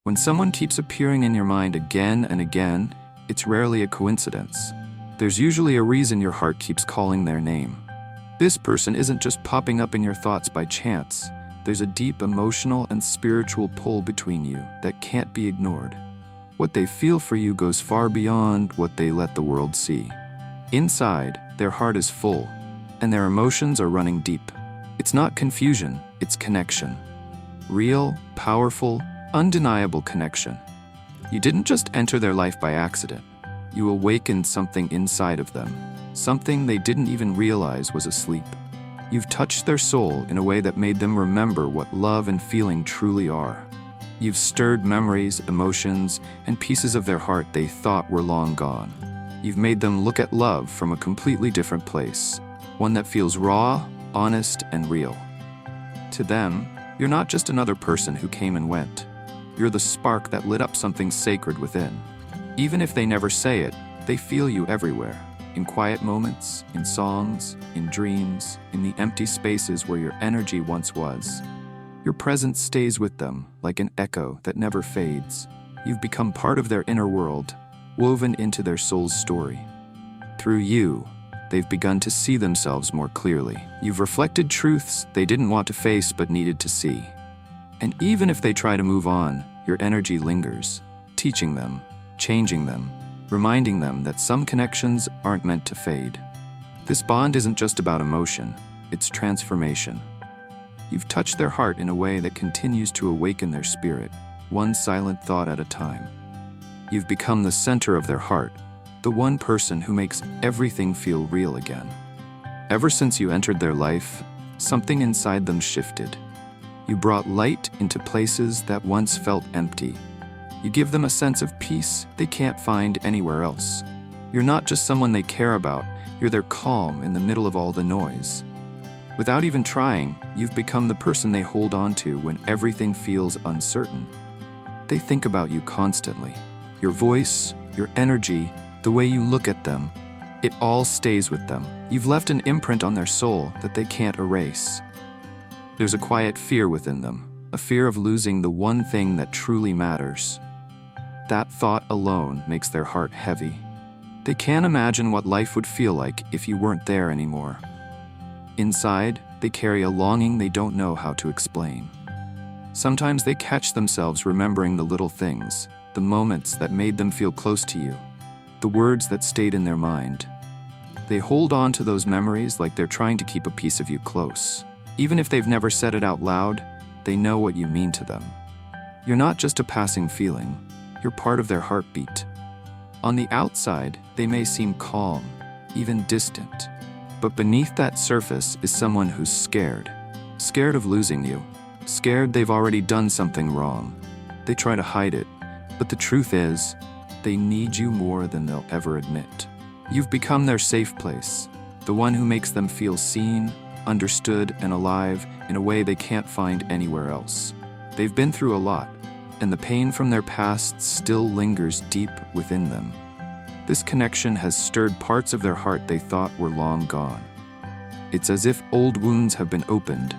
When someone keeps appearing in your mind again and again, it's rarely a coincidence. There's usually a reason your heart keeps calling their name. This person isn't just popping up in your thoughts by chance. There's a deep emotional and spiritual pull between you that can't be ignored. What they feel for you goes far beyond what they let the world see. Inside, their heart is full, and their emotions are running deep. It's not confusion, it's connection. Real, powerful, undeniable connection. You didn't just enter their life by accident. You awakened something inside of them, something they didn't even realize was asleep. You've touched their soul in a way that made them remember what love and feeling truly are. You've stirred memories, emotions, and pieces of their heart they thought were long gone. You've made them look at love from a completely different place, one that feels raw, honest, and real. To them, you're not just another person who came and went. You're the spark that lit up something sacred within. Even if they never say it, they feel you everywhere. In quiet moments, in songs, in dreams, in the empty spaces where your energy once was. Your presence stays with them like an echo that never fades. You've become part of their inner world, woven into their soul's story. Through you, they've begun to see themselves more clearly. You've reflected truths they didn't want to face but needed to see. And even if they try to move on, your energy lingers, teaching them, changing them, reminding them that some connections aren't meant to fade. This bond isn't just about emotion, it's transformation. You've touched their heart in a way that continues to awaken their spirit, one silent thought at a time. You've become the center of their heart, the one person who makes everything feel real again. Ever since you entered their life, something inside them shifted. You brought light into places that once felt empty. You give them a sense of peace they can't find anywhere else. You're not just someone they care about, you're their calm in the middle of all the noise. Without even trying, you've become the person they hold on to when everything feels uncertain. They think about you constantly. Your voice, your energy, the way you look at them, it all stays with them. You've left an imprint on their soul that they can't erase. There's a quiet fear within them, a fear of losing the one thing that truly matters. That thought alone makes their heart heavy. They can't imagine what life would feel like if you weren't there anymore. Inside, they carry a longing they don't know how to explain. Sometimes they catch themselves remembering the little things, the moments that made them feel close to you, the words that stayed in their mind. They hold on to those memories like they're trying to keep a piece of you close. Even if they've never said it out loud, they know what you mean to them. You're not just a passing feeling, you're part of their heartbeat. On the outside, they may seem calm, even distant. But beneath that surface is someone who's scared. Scared of losing you. Scared they've already done something wrong. They try to hide it, but the truth is, they need you more than they'll ever admit. You've become their safe place, the one who makes them feel seen, understood, and alive in a way they can't find anywhere else. They've been through a lot, and the pain from their past still lingers deep within them. This connection has stirred parts of their heart they thought were long gone. It's as if old wounds have been opened,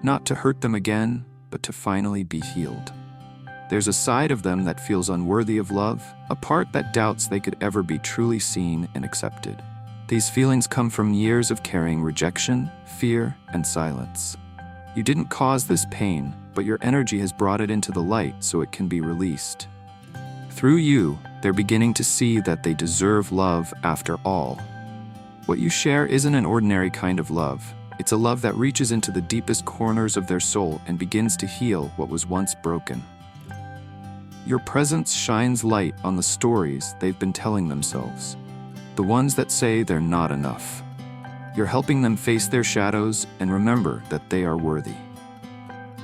not to hurt them again, but to finally be healed. There's a side of them that feels unworthy of love, a part that doubts they could ever be truly seen and accepted. These feelings come from years of carrying rejection, fear, and silence. You didn't cause this pain, but your energy has brought it into the light so it can be released. Through you, they're beginning to see that they deserve love after all. What you share isn't an ordinary kind of love. It's a love that reaches into the deepest corners of their soul and begins to heal what was once broken. Your presence shines light on the stories they've been telling themselves, the ones that say they're not enough. You're helping them face their shadows and remember that they are worthy.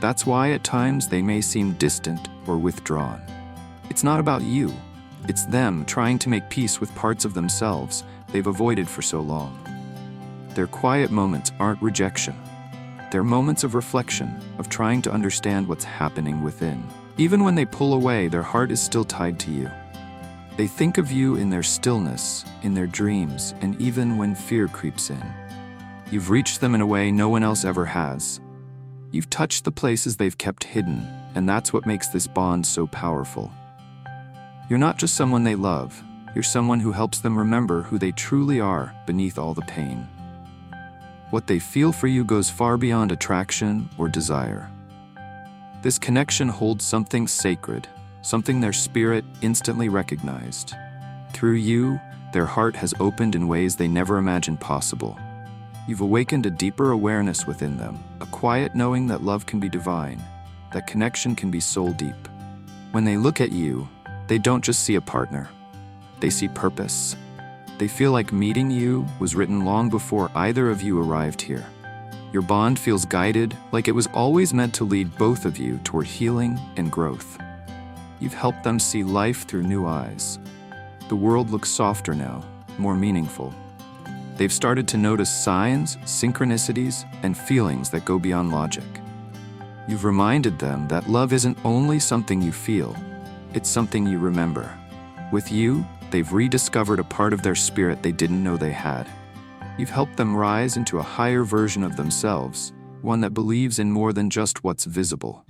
That's why at times they may seem distant or withdrawn. It's not about you. It's them trying to make peace with parts of themselves they've avoided for so long. Their quiet moments aren't rejection. They're moments of reflection, of trying to understand what's happening within. Even when they pull away, their heart is still tied to you. They think of you in their stillness, in their dreams, and even when fear creeps in. You've reached them in a way no one else ever has. You've touched the places they've kept hidden, and that's what makes this bond so powerful. You're not just someone they love, you're someone who helps them remember who they truly are beneath all the pain. What they feel for you goes far beyond attraction or desire. This connection holds something sacred, something their spirit instantly recognized. Through you, their heart has opened in ways they never imagined possible. You've awakened a deeper awareness within them, a quiet knowing that love can be divine, that connection can be soul deep. When they look at you, they don't just see a partner. They see purpose. They feel like meeting you was written long before either of you arrived here. Your bond feels guided, like it was always meant to lead both of you toward healing and growth. You've helped them see life through new eyes. The world looks softer now, more meaningful. They've started to notice signs, synchronicities, and feelings that go beyond logic. You've reminded them that love isn't only something you feel, it's something you remember. With you, they've rediscovered a part of their spirit they didn't know they had. You've helped them rise into a higher version of themselves, one that believes in more than just what's visible.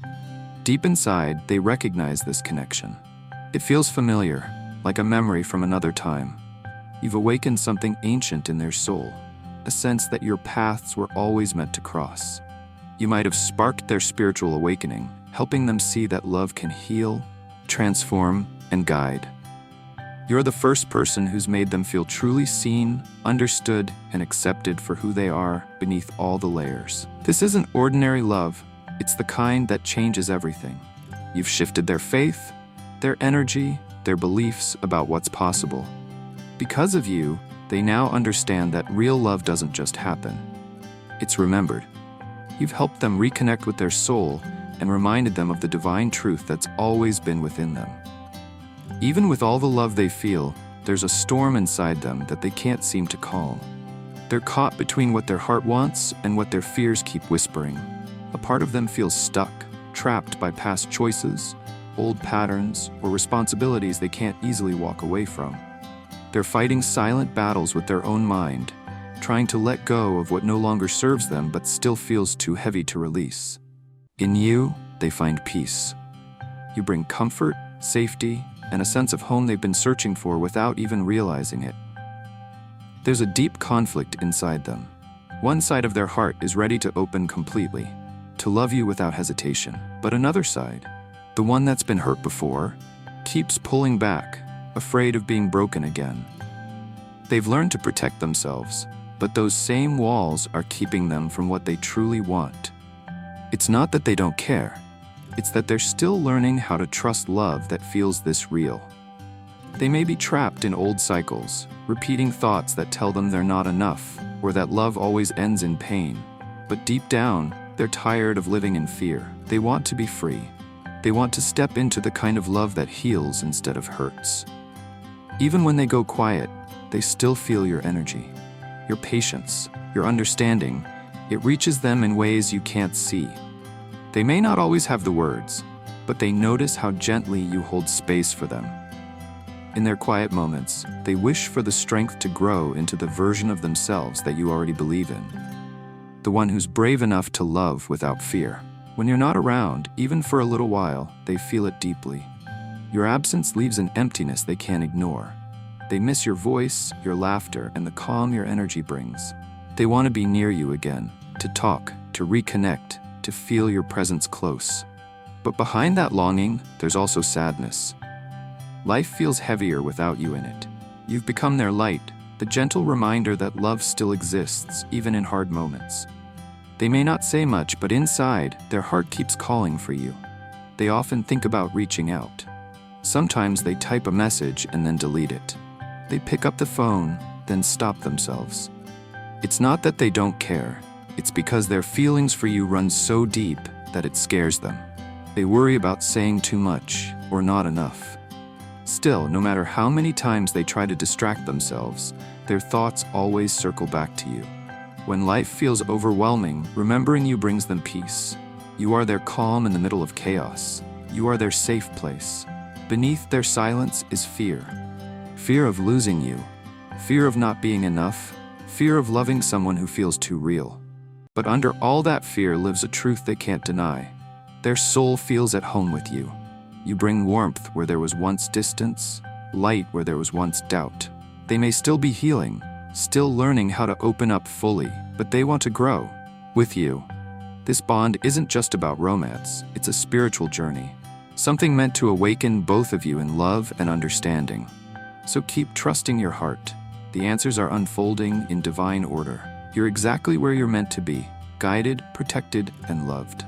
Deep inside, they recognize this connection. It feels familiar, like a memory from another time. You've awakened something ancient in their soul, a sense that your paths were always meant to cross. You might have sparked their spiritual awakening, helping them see that love can heal, transform, and guide. You're the first person who's made them feel truly seen, understood, and accepted for who they are beneath all the layers. This isn't ordinary love, it's the kind that changes everything. You've shifted their faith, their energy, their beliefs about what's possible. Because of you, they now understand that real love doesn't just happen. It's remembered. You've helped them reconnect with their soul and reminded them of the divine truth that's always been within them. Even with all the love they feel, there's a storm inside them that they can't seem to calm. They're caught between what their heart wants and what their fears keep whispering. A part of them feels stuck, trapped by past choices, old patterns, or responsibilities they can't easily walk away from. They're fighting silent battles with their own mind, trying to let go of what no longer serves them but still feels too heavy to release. In you, they find peace. You bring comfort, safety, and a sense of home they've been searching for without even realizing it. There's a deep conflict inside them. One side of their heart is ready to open completely, to love you without hesitation. But another side, the one that's been hurt before, keeps pulling back, afraid of being broken again. They've learned to protect themselves, but those same walls are keeping them from what they truly want. It's not that they don't care. It's that they're still learning how to trust love that feels this real. They may be trapped in old cycles, repeating thoughts that tell them they're not enough, or that love always ends in pain. But deep down, they're tired of living in fear. They want to be free. They want to step into the kind of love that heals instead of hurts. Even when they go quiet, they still feel your energy, your patience, your understanding. It reaches them in ways you can't see. They may not always have the words, but they notice how gently you hold space for them. In their quiet moments, they wish for the strength to grow into the version of themselves that you already believe in. The one who's brave enough to love without fear. When you're not around, even for a little while, they feel it deeply. Your absence leaves an emptiness they can't ignore. They miss your voice, your laughter, and the calm your energy brings. They want to be near you again, to talk, to reconnect, to feel your presence close. But behind that longing, there's also sadness. Life feels heavier without you in it. You've become their light, the gentle reminder that love still exists, even in hard moments. They may not say much, but inside, their heart keeps calling for you. They often think about reaching out. Sometimes they type a message and then delete it. They pick up the phone, then stop themselves. It's not that they don't care. It's because their feelings for you run so deep that it scares them. They worry about saying too much or not enough. Still, no matter how many times they try to distract themselves, their thoughts always circle back to you. When life feels overwhelming, remembering you brings them peace. You are their calm in the middle of chaos. You are their safe place. Beneath their silence is fear. Fear of losing you. Fear of not being enough. Fear of loving someone who feels too real. But under all that fear lives a truth they can't deny. Their soul feels at home with you. You bring warmth where there was once distance, light where there was once doubt. They may still be healing, still learning how to open up fully, but they want to grow with you. This bond isn't just about romance, it's a spiritual journey. Something meant to awaken both of you in love and understanding. So keep trusting your heart. The answers are unfolding in divine order. You're exactly where you're meant to be, guided, protected, and loved.